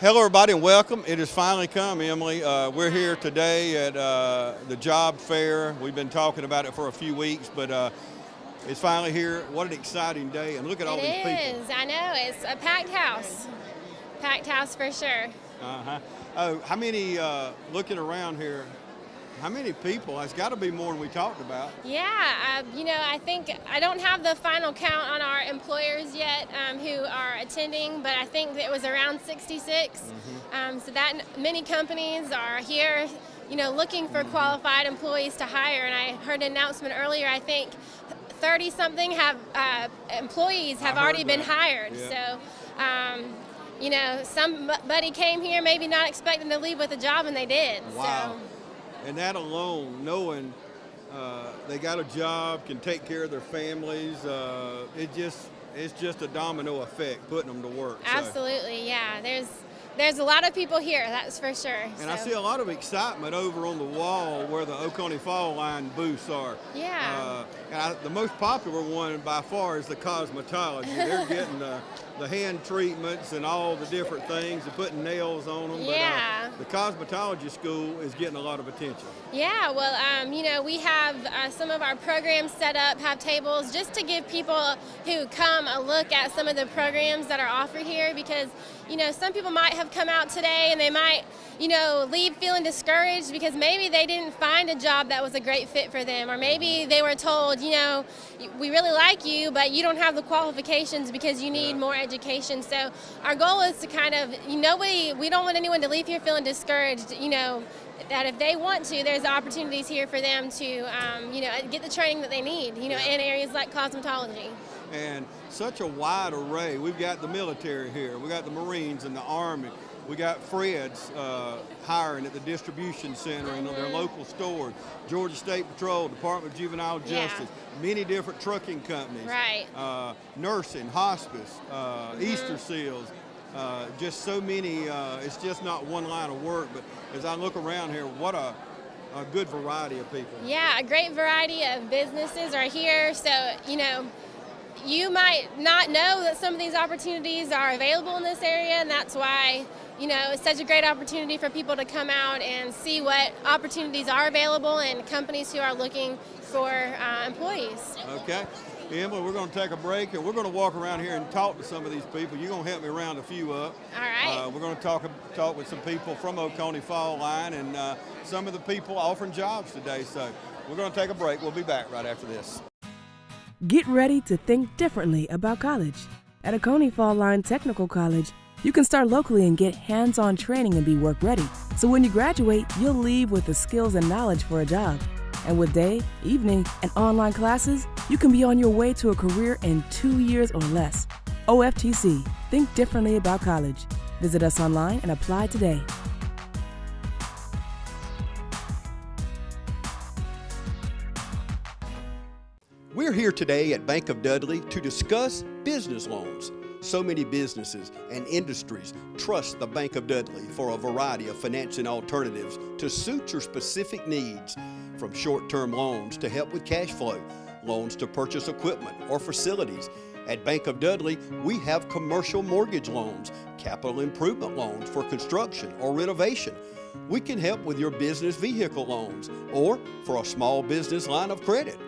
Hello everybody and welcome. It has finally come, Emily. We're here today at the job fair. We've been talking about it for a few weeks, but it's finally here. What an exciting day, and look at all these people. It is, I know, it's a packed house. Packed house for sure. Oh, how many, looking around here, how many people? It's got to be more than we talked about. Yeah, I think I don't have the final count on our employers yet who are attending, but I think it was around 66. So that many companies are here, looking for qualified employees to hire. And I heard an announcement earlier, I think 30-something employees have already been hired. Yeah. So, somebody came here maybe not expecting to leave with a job, and they did. Wow. So. And that alone, knowing they got a job, can take care of their families, it's just a domino effect, putting them to work. Absolutely, yeah. There's a lot of people here, that's for sure. And I see a lot of excitement over on the wall where the Oconee Fall Line booths are. Yeah. The most popular one by far is the cosmetology. They're getting the hand treatments and all the different things and putting nails on them. Yeah. But the cosmetology school is getting a lot of attention. Yeah, well, we have some of our programs set up, have tables just to give people who come a look at some of the programs that are offered here, because some people might have come out today and they might, leave feeling discouraged because maybe they didn't find a job that was a great fit for them, or maybe they were told, we really like you, but you don't have the qualifications because you need more education. So our goal is to kind of, we don't want anyone to leave here feeling discouraged, that if they want to, there's opportunities here for them to, get the training that they need, in areas like cosmetology. And such a wide array. We've got the military here. We got the Marines and the Army. We got Fred's hiring at the distribution center and their local stores. Georgia State Patrol, Department of Juvenile Justice, many different trucking companies. Right. Nursing, hospice, Easter Seals. Just so many, it's just not one line of work, but as I look around here, what a good variety of people. Yeah, a great variety of businesses are here, so, you might not know that some of these opportunities are available in this area, and that's why, it's such a great opportunity for people to come out and see what opportunities are available and companies who are looking for employees. Okay. Emily, we're going to take a break, and we're going to walk around here and talk to some of these people. You're going to help me round a few up. All right. We're going to talk with some people from Oconee Fall Line and some of the people offering jobs today. So we're going to take a break. We'll be back right after this. Get ready to think differently about college. At Oconee Fall Line Technical College, you can start locally and get hands-on training and be work-ready. So when you graduate, you'll leave with the skills and knowledge for a job. And with day, evening, and online classes, you can be on your way to a career in 2 years or less. OFTC, think differently about college. Visit us online and apply today. We're here today at Bank of Dudley to discuss business loans. So many businesses and industries trust the Bank of Dudley for a variety of financing alternatives to suit your specific needs, from short-term loans to help with cash flow, loans to purchase equipment or facilities. At Bank of Dudley, we have commercial mortgage loans, capital improvement loans for construction or renovation. We can help with your business vehicle loans or for a small business line of credit.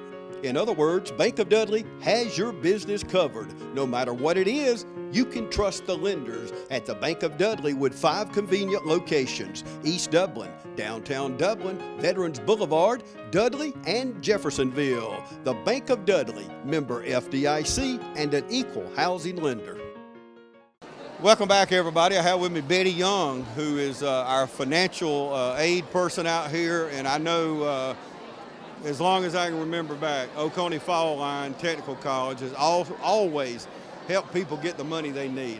In other words, Bank of Dudley has your business covered. No matter what it is, you can trust the lenders at the Bank of Dudley with 5 convenient locations: East Dublin, downtown Dublin, Veterans Boulevard, Dudley, and Jeffersonville. The Bank of Dudley, member FDIC, and an equal housing lender. Welcome back, everybody. I have with me Betty Young, who is our financial aid person out here, and I know as long as I can remember back, Oconee Fall Line Technical College has always helped people get the money they need.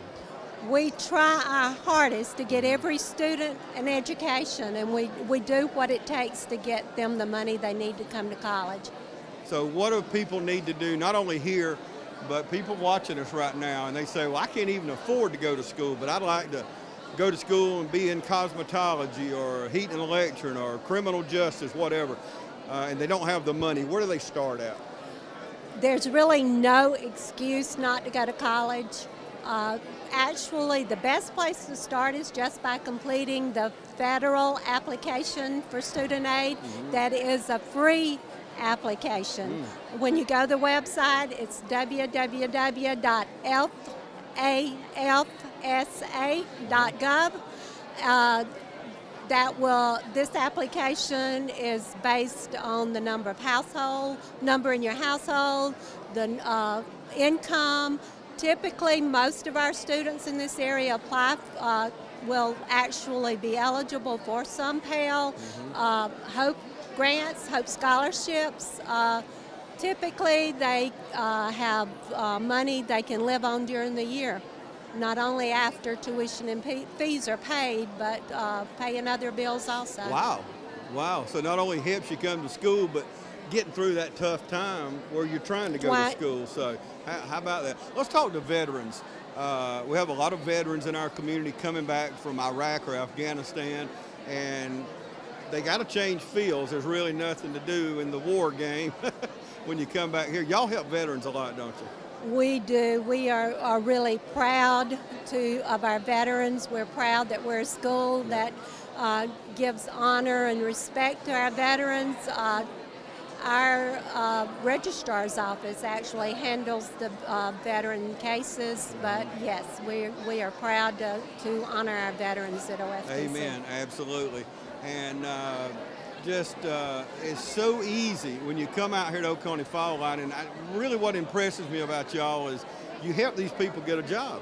We try our hardest to get every student an education, and we do what it takes to get them the money they need to come to college. So what do people need to do, not only here, but people watching us right now, and they say, well, I can't even afford to go to school, but I'd like to go to school and be in cosmetology or heating and electric or criminal justice, whatever. And they don't have the money. Where do they start at? There's really no excuse not to go to college. Actually, the best place to start is just by completing the federal application for student aid. That is a free application. When you go to the website, it's www.falfsa.gov. This application is based on the number in your household, the income. Typically, most of our students in this area will actually be eligible for some Pell, Hope grants, Hope scholarships. Typically, they have money they can live on during the year, not only after tuition and fees are paid, but paying other bills also. Wow. So not only helps you come to school, but getting through that tough time where you're trying to go to school. So how about that? Let's talk to veterans. We have a lot of veterans in our community coming back from Iraq or Afghanistan, and they got to change fields. There's really nothing to do in the war game when you come back here. Y'all help veterans a lot, don't you? We do. We are really proud of our veterans. We're proud that we're a school that gives honor and respect to our veterans. Our registrar's office actually handles the veteran cases, but yes, we are proud to honor our veterans at OFTC. Amen, absolutely. And it's so easy when you come out here to Oconee Fall Line, and really what impresses me about y'all is you help these people get a job.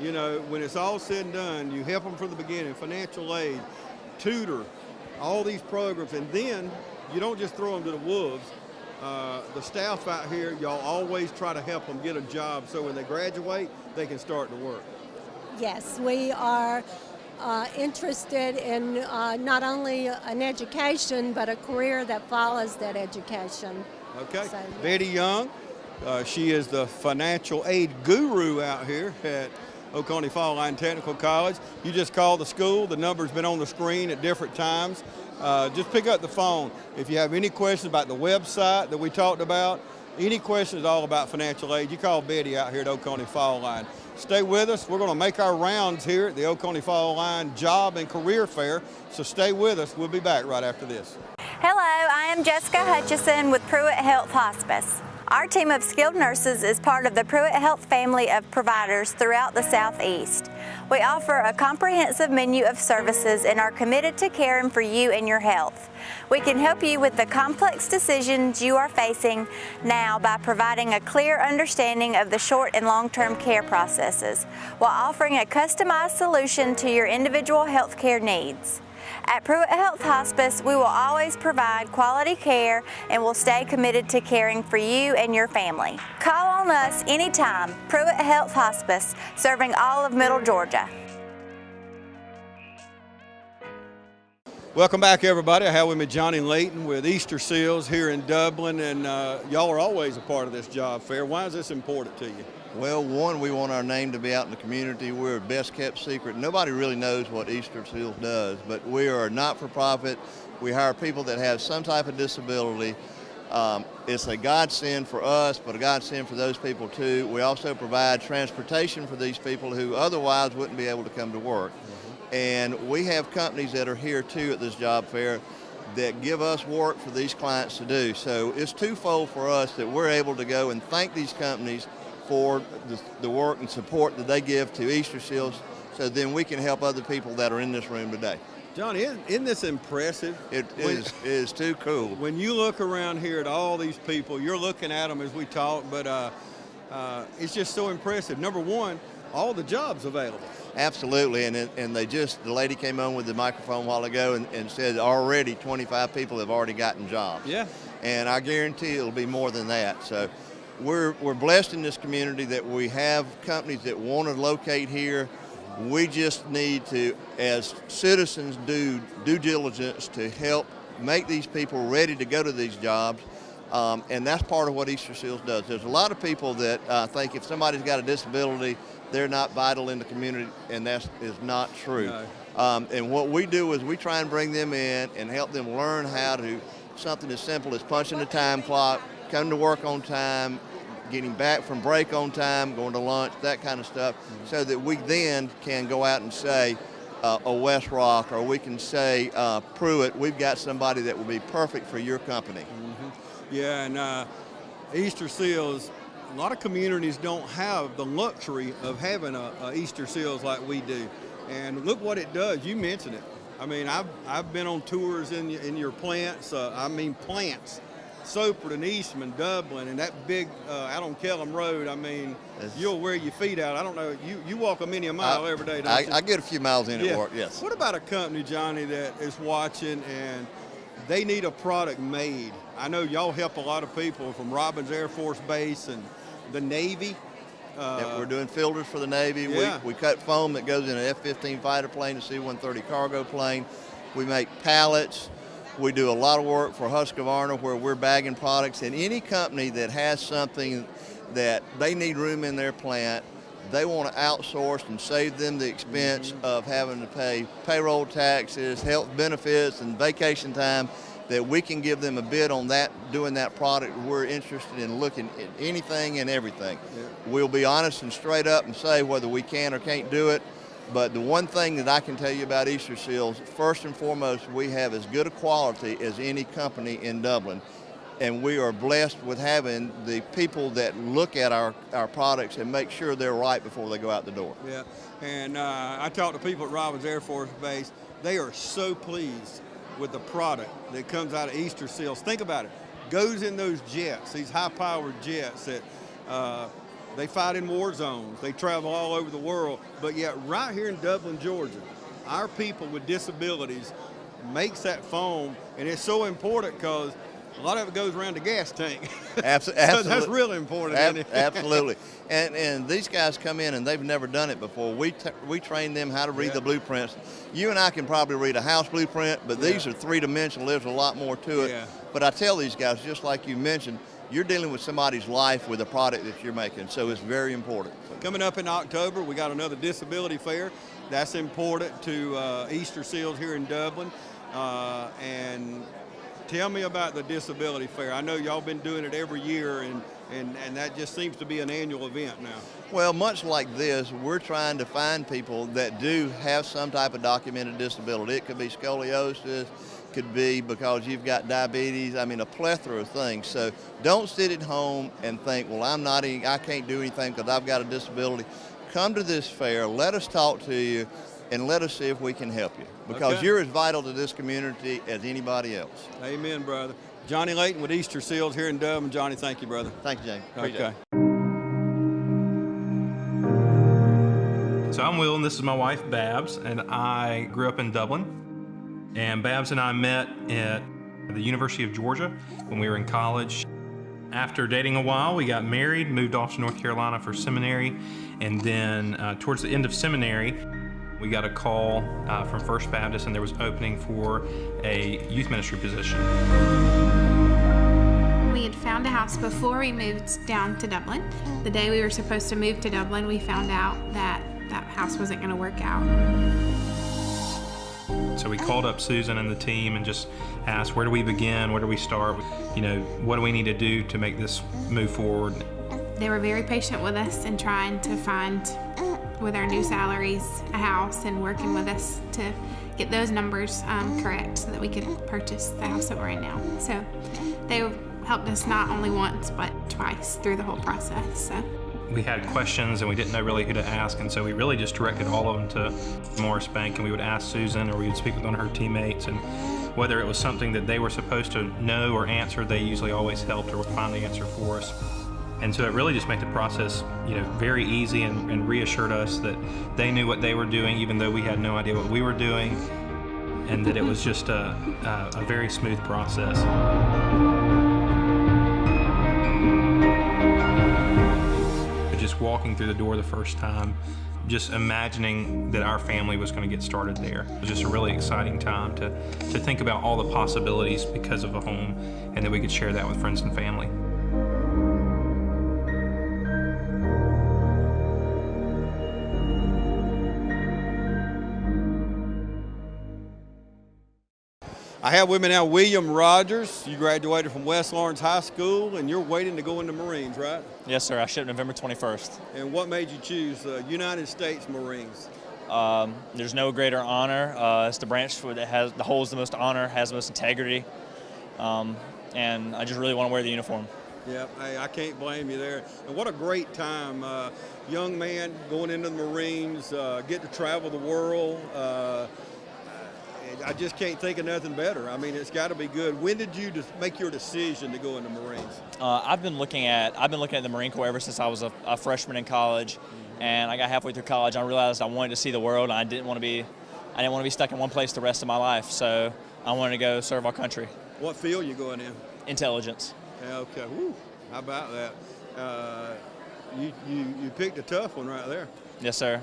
You know, when it's all said and done, you help them from the beginning, financial aid, tutor, all these programs, and then you don't just throw them to the wolves. The staff out here, y'all always try to help them get a job so when they graduate, they can start to work. Yes, we are interested in not only an education, but a career that follows that education. Okay. So, Betty Young, she is the financial aid guru out here at Oconee Fall Line Technical College. You just call the school. The number's been on the screen at different times. Just pick up the phone. If you have any questions about the website that we talked about, any questions all about financial aid, you call Betty out here at Oconee Fall Line. Stay with us. We're going to make our rounds here at the Oconee Fall Line Job and Career Fair, so stay with us. We'll be back right after this. Hello, I am Jessica Hutchison with Pruitt Health Hospice. Our team of skilled nurses is part of the Pruitt Health family of providers throughout the Southeast. We offer a comprehensive menu of services and are committed to caring for you and your health. We can help you with the complex decisions you are facing now by providing a clear understanding of the short and long-term care processes, while offering a customized solution to your individual health care needs. At Pruitt Health Hospice, we will always provide quality care and will stay committed to caring for you and your family. Call on us anytime. Pruitt Health Hospice, serving all of Middle Georgia. Welcome back, everybody. I have with me Johnny Layton with Easter Seals here in Dublin, and y'all are always a part of this job fair. Why is this important to you? Well, one, we want our name to be out in the community. We're a best kept secret. Nobody really knows what Easter Seals does, but we are not-for-profit. We hire people that have some type of disability. It's a godsend for us, but a godsend for those people too. We also provide transportation for these people who otherwise wouldn't be able to come to work. And we have companies that are here too at this job fair that give us work for these clients to do. So it's twofold for us that we're able to go and thank these companies for the work and support that they give to Easter Seals, so then we can help other people that are in this room today. John, isn't this impressive? It is too cool. When you look around here at all these people, you're looking at them as we talk, but it's just so impressive. Number one, all the jobs available. Absolutely, and the lady came on with the microphone a while ago and said already 25 people have already gotten jobs. Yeah. And I guarantee it'll be more than that. So we're blessed in this community that we have companies that want to locate here. We just need to, as citizens, do due diligence to help make these people ready to go to these jobs. And that's part of what Easter Seals does. There's a lot of people that think if somebody's got a disability, they're not vital in the community, and that is not true. No. And what we do is we try and bring them in and help them learn how to, something as simple as punching the time clock, come to work on time, getting back from break on time, going to lunch, that kind of stuff, so that we then can go out and say, West Rock, or we can say Pruitt, we've got somebody that will be perfect for your company. Yeah, and Easter seals, a lot of communities don't have the luxury of having a Easter seals like we do. And look what it does. You mentioned it. I mean, I've been on tours in your plants. Plants, Soperton and Eastman, Dublin, and that big out on Kellum Road. I mean, you'll wear your feet out. I don't know. You walk a many a mile every day, don't you? I get a few miles in at work, yes. What about a company, Johnny, that is watching and they need a product made? I know y'all help a lot of people from Robins Air Force Base and the Navy. Yeah, we're doing filters for the Navy. Yeah. We cut foam that goes in an F-15 fighter plane, a C-130 cargo plane. We make pallets. We do a lot of work for Husqvarna where we're bagging products. And any company that has something that they need room in their plant, they want to outsource and save them the expense of having to pay payroll taxes, health benefits, and vacation time, that we can give them a bid on that, doing that product. We're interested in looking at anything and everything. Yeah. We'll be honest and straight up and say whether we can or can't do it. But the one thing that I can tell you about Easter seals, first and foremost, we have as good a quality as any company in Dublin. And we are blessed with having the people that look at our products and make sure they're right before they go out the door. Yeah, and I talked to people at Robins Air Force Base. They are so pleased with the product that comes out of Easter seals. Think about it. Goes in those jets, these high-powered jets that they fight in war zones. They travel all over the world. But yet right here in Dublin, Georgia, our people with disabilities makes that foam, and it's so important because a lot of it goes around the gas tank. Absolutely. So that's really important, isn't it? Absolutely. And these guys come in and they've never done it before. We train them how to read the blueprints. You and I can probably read a house blueprint, but these are three-dimensional. There's a lot more to it. Yeah. But I tell these guys, just like you mentioned, you're dealing with somebody's life with a product that you're making, so it's very important. Coming up in October, we got another disability fair. That's important to Easter seals here in Dublin. And tell me about the disability fair. I know y'all been doing it every year, and that just seems to be an annual event now. Well, much like this, we're trying to find people that do have some type of documented disability. It could be scoliosis, could be because you've got diabetes, I mean a plethora of things. So don't sit at home and think, well, I can't do anything because I've got a disability. Come to this fair, let us talk to you, and let us see if we can help you, because you're as vital to this community as anybody else. Amen, brother. Johnny Layton with Easter Seals here in Dublin. Johnny, thank you, brother. Thank you, James. Appreciate it. So I'm Will, and this is my wife, Babs, and I grew up in Dublin. And Babs and I met at the University of Georgia when we were in college. After dating a while, we got married, moved off to North Carolina for seminary, and then towards the end of seminary, we got a call from First Baptist, and there was opening for a youth ministry position. We had found a house before we moved down to Dublin. The day we were supposed to move to Dublin, we found out that that house wasn't going to work out. So we called up Susan and the team and just asked, where do we begin? Where do we start? You know, what do we need to do to make this move forward? They were very patient with us and trying to find, with our new salaries, a house, and working with us to get those numbers correct so that we could purchase the house that we're in now. So they helped us not only once but twice through the whole process. So we had questions and we didn't know really who to ask, and so we really just directed all of them to Morris Bank, and we would ask Susan or we would speak with one of her teammates, and whether it was something that they were supposed to know or answer, they usually always helped or would find the answer for us. And so it really just made the process, you know, very easy, and reassured us that they knew what they were doing even though we had no idea what we were doing, and that it was just a very smooth process. Just walking through the door the first time, just imagining that our family was going to get started there. It was just a really exciting time to think about all the possibilities because of a home, and that we could share that with friends and family. I have with me now William Rogers. You graduated from West Lawrence High School and you're waiting to go into Marines, right? Yes, sir. I shipped November 21st. And what made you choose United States Marines? There's no greater honor. It's the branch that holds the most honor, has the most integrity, and I just really want to wear the uniform. Yeah, hey, I can't blame you there. And what a great time. Young man going into the Marines, get to travel the world. I just can't think of nothing better. I mean, it's got to be good. When did you make your decision to go into Marines? I've been looking at the Marine Corps ever since I was a freshman in college, and I got halfway through college. I realized I wanted to see the world, and I didn't want to be stuck in one place the rest of my life. So I wanted to go serve our country. What field you going in? Intelligence. Yeah, okay. Woo. How about that? You picked a tough one right there. Yes, sir.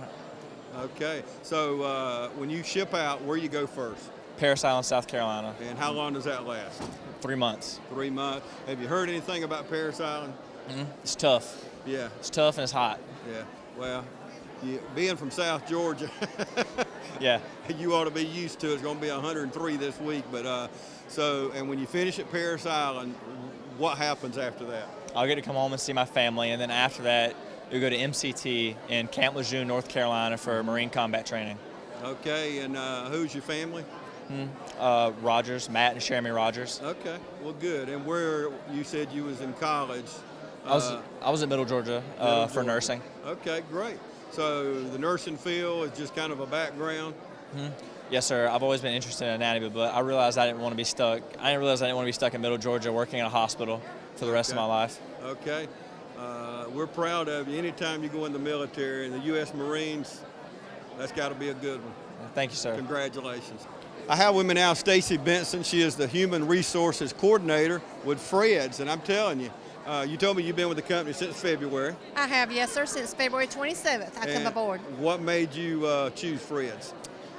Okay, so when you ship out, where you go first? Parris Island, South Carolina. And how long does that last? 3 months. 3 months. Have you heard anything about Parris Island? It's tough. Yeah. It's tough and it's hot. Yeah. Well, being from South Georgia, yeah, you ought to be used to it. It's going to be 103 this week. But and when you finish at Parris Island, what happens after that? I'll get to come home and see my family, and then after that, we go to MCT in Camp Lejeune, North Carolina for Marine combat training. Okay, and who's your family? Rogers, Matt and Jeremy Rogers. Okay, well, good. And where you said you was in college? I was at Middle Georgia for nursing. Okay, great. So the nursing field is just kind of a background? Yes, sir. I've always been interested in anatomy, but I realized I didn't want to be stuck. I didn't realize I didn't want to be stuck in Middle Georgia working in a hospital for the rest of my life. Okay. We're proud of you. Anytime you go in the military and the U.S. Marines, that's got to be a good one. Thank you, sir. Congratulations. I have with me now Stacy Benson. She is the Human Resources Coordinator with Fred's, and I'm telling you, you told me you've been with the company since February. I have, yes, sir, since February 27th. I come aboard. What made you choose Fred's?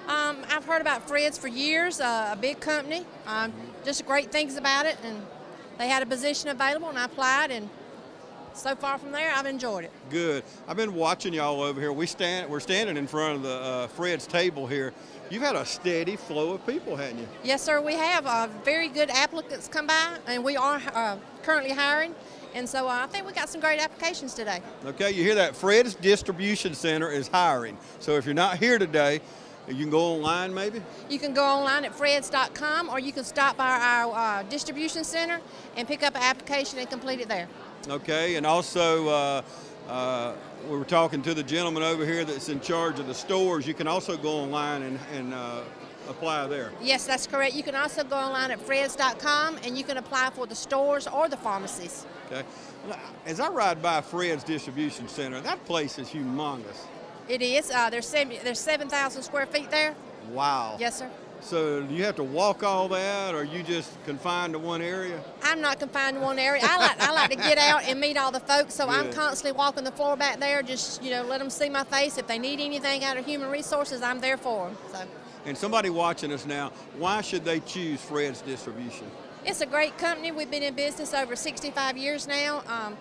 I've heard about Fred's for years, a big company, just great things about it, and they had a position available, and I applied, and so far from there, I've enjoyed it. Good. I've been watching y'all over here. We're standing in front of the Fred's table here. You've had a steady flow of people, haven't you? Yes, sir, we have. Very good applicants come by, and we are currently hiring. And so I think we got some great applications today. Okay, you hear that? Fred's Distribution Center is hiring. So if you're not here today, you can go online maybe? You can go online at freds.com, or you can stop by our distribution center and pick up an application and complete it there. Okay, and also we were talking to the gentleman over here that's in charge of the stores. You can also go online and apply there. Yes, that's correct. You can also go online at freds.com and you can apply for the stores or the pharmacies. Okay. As I ride by Fred's Distribution Center, that place is humongous. It is. There's 7,000 square feet there. Wow. Yes, sir. So do you have to walk all that, or are you just confined to one area? I'm not confined to one area. I like to get out and meet all the folks, so I'm constantly walking the floor back there, just let them see my face. If they need anything out of Human Resources, I'm there for them. So. And somebody watching us now, why should they choose Fred's Distribution? It's a great company. We've been in business over 65 years now.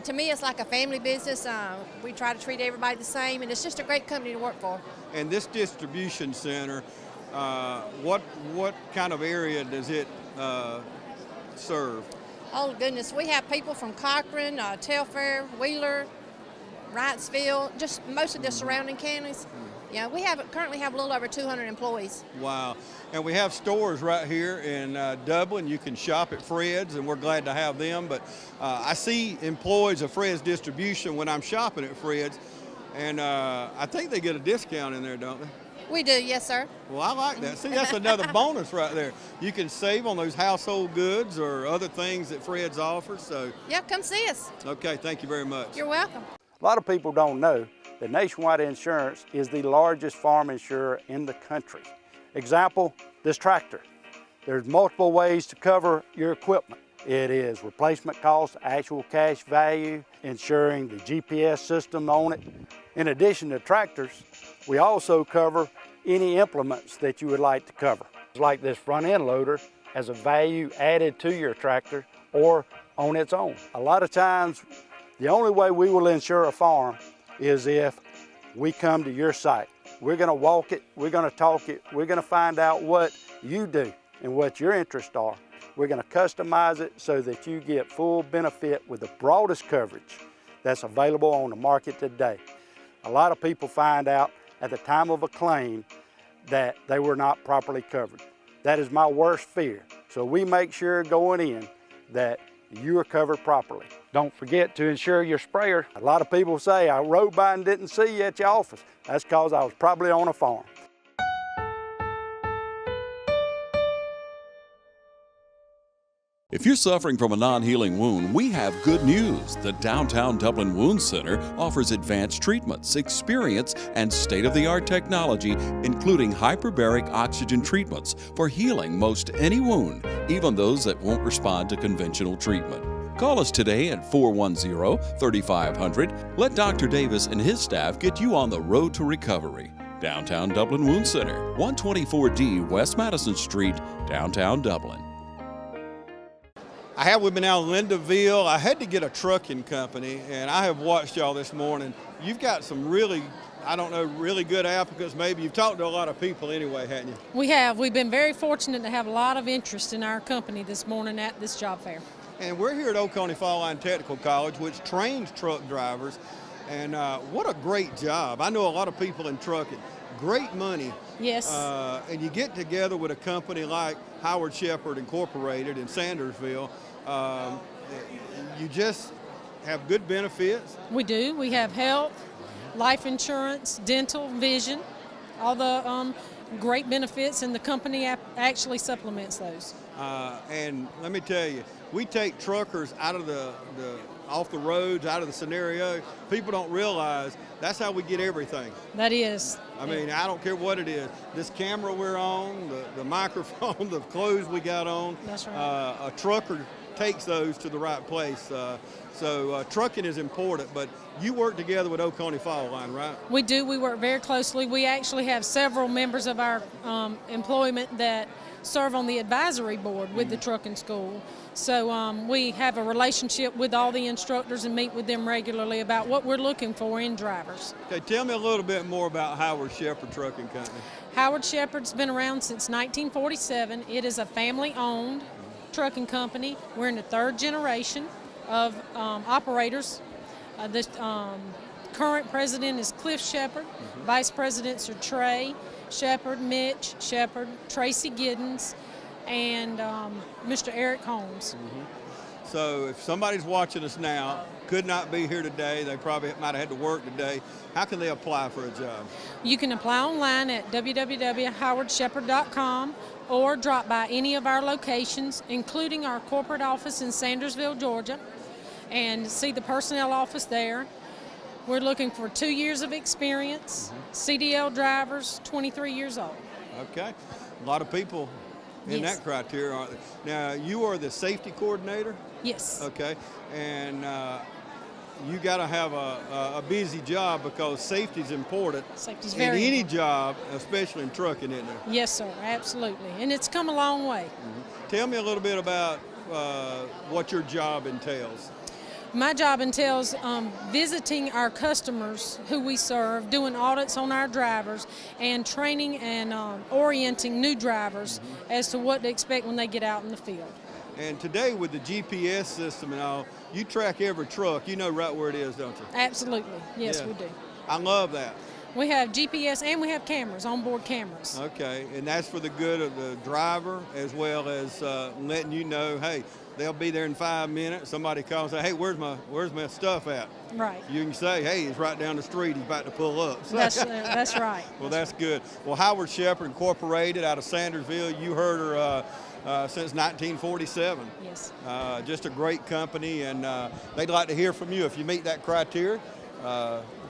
To me, it's like a family business. We try to treat everybody the same, and it's just a great company to work for. And this distribution center, what kind of area does it serve? Oh goodness, we have people from Cochran, Telfair, Wheeler, Wrightsville, just most of the surrounding counties. Yeah, we currently have a little over 200 employees. Wow. And we have stores right here in Dublin. You can shop at Fred's, and we're glad to have them. But I see employees of Fred's Distribution when I'm shopping at Fred's, and I think they get a discount in there, don't they? We do, yes, sir. Well, I like that. See, that's another bonus right there. You can save on those household goods or other things that Fred's offers. So. Yeah, come see us. Okay, thank you very much. You're welcome. A lot of people don't know that Nationwide Insurance is the largest farm insurer in the country. Example, this tractor. There's multiple ways to cover your equipment. It is replacement cost, actual cash value, insuring the GPS system on it. In addition to tractors, we also cover any implements that you would like to cover. Like this front end loader as a value added to your tractor or on its own. A lot of times, the only way we will insure a farm is if we come to your site. We're gonna walk it, we're gonna talk it, we're gonna find out what you do. and what your interests are. We're going to customize it so that you get full benefit with the broadest coverage that's available on the market today. A lot of people find out at the time of a claim that they were not properly covered. That is my worst fear. So we make sure going in that you are covered properly. Don't forget to insure your sprayer. A lot of people say, I rode by and didn't see you at your office. That's because I was probably on a farm. If you're suffering from a non-healing wound, we have good news. The Downtown Dublin Wound Center offers advanced treatments, experience, and state-of-the-art technology, including hyperbaric oxygen treatments for healing most any wound, even those that won't respond to conventional treatment. Call us today at 410-3500. Let Dr. Davis and his staff get you on the road to recovery. Downtown Dublin Wound Center, 124D West Madison Street, downtown Dublin. I have with me now Lindaville. I had to get a trucking company, and I have watched y'all this morning. You've got some really, really good applicants maybe. You've talked to a lot of people anyway, haven't you? We have. We've been very fortunate to have a lot of interest in our company this morning at this job fair. And we're here at Oconee Fall Line Technical College, which trains truck drivers. And what a great job. I know a lot of people in trucking. Great money. Yes. And you get together with a company like Howard Shepherd Incorporated in Sandersville. You just have good benefits. We do. We have health, life insurance, dental, vision, all the great benefits, and the company actually supplements those. And let me tell you, we take truckers out of off the roads, out of the scenario. People don't realize that's how we get everything. That is. I mean, I don't care what it is. This camera we're on, the microphone, the clothes we got on. That's right. A trucker takes those to the right place. So trucking is important, but you work together with Oconee Fall Line, right? We do. We work very closely. We actually have several members of our employment that serve on the advisory board with the trucking school. So we have a relationship with all the instructors and meet with them regularly about what we're looking for in drivers. Okay, tell me a little bit more about Howard Shepherd Trucking Company. Howard Shepherd's been around since 1947. It is a family-owned trucking company. We're in the third generation of operators. The current president is Cliff Shepherd. Vice presidents are Trey Shepherd, Mitch Shepherd, Tracy Giddens, and Mr. Eric Holmes. So if somebody's watching us now, could not be here today, they probably might have had to work today, how can they apply for a job? You can apply online at www.howardshepherd.com or drop by any of our locations, including our corporate office in Sandersville, Georgia, and see the personnel office there. We're looking for 2 years of experience, CDL drivers, 23 years old. Okay. A lot of people in that criteria, aren't they? Now, you are the safety coordinator? Yes. Okay. And you got to have a busy job because safety is important. Safety's very in any important. Job, especially in trucking, isn't it? Yes, sir, absolutely. And it's come a long way. Tell me a little bit about what your job entails. My job entails visiting our customers who we serve, doing audits on our drivers, and training and orienting new drivers as to what to expect when they get out in the field. And today with the GPS system and all, you track every truck. You know right where it is, don't you? Absolutely. Yes, we do. I love that. We have GPS and we have cameras, onboard cameras. Okay, and that's for the good of the driver as well as letting you know, hey, they'll be there in 5 minutes. Somebody calls and say, hey, where's my stuff at? Right. You can say, hey, it's right down the street. He's about to pull up. That's right. Well, that's good. Well, Howard Shepherd Incorporated out of Sandersville, you heard her since 1947. Yes. Just a great company, and they'd like to hear from you if you meet that criteria.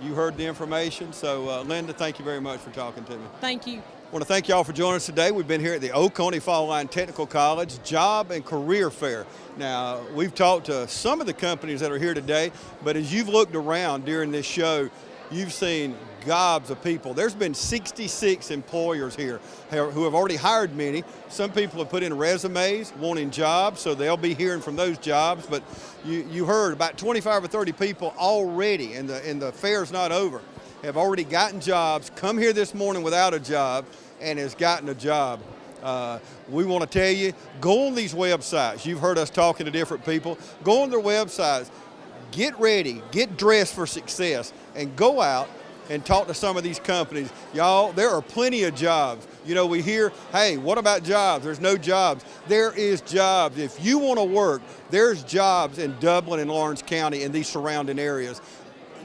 You heard the information. So, Linda, thank you very much for talking to me. Thank you. I want to thank you all for joining us today. We've been here at the Oconee Fall Line Technical College Job and Career Fair. Now, we've talked to some of the companies that are here today, but as you've looked around during this show, you've seen gobs of people. There's been 66 employers here who have already hired many. Some people have put in resumes wanting jobs, so they'll be hearing from those jobs. But you heard about 25 or 30 people already, and the fair's not over, have already gotten jobs, come here this morning without a job, and has gotten a job. We want to tell you, go on these websites. You've heard us talking to different people. Go on their websites, get ready, get dressed for success, and go out and talk to some of these companies. Y'all, there are plenty of jobs. You know, we hear, hey, what about jobs? There's no jobs. There is jobs. If you want to work, there's jobs in Dublin and Lawrence County and these surrounding areas.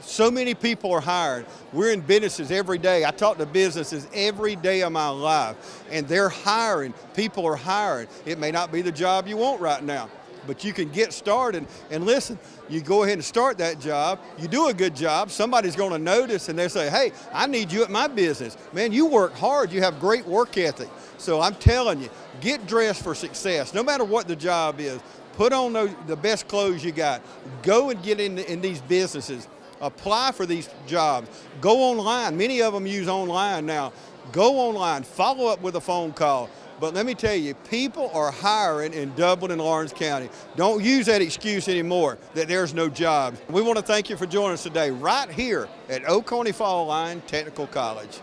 So many people are hired. We're in businesses every day. I talk to businesses every day of my life, and they're hiring. People are hiring. It may not be the job you want right now, but you can get started. And listen, you go ahead and start that job, you do a good job, somebody's going to notice and they'll say, hey, I need you at my business. Man, you work hard, you have great work ethic. So I'm telling you, get dressed for success, no matter what the job is. Put on the best clothes you got. Go and get in these businesses. Apply for these jobs. Go online. Many of them use online now. Go online, follow up with a phone call. But let me tell you, people are hiring in Dublin and Lawrence County. Don't use that excuse anymore that there's no jobs. We want to thank you for joining us today right here at Oconee Fall Line Technical College.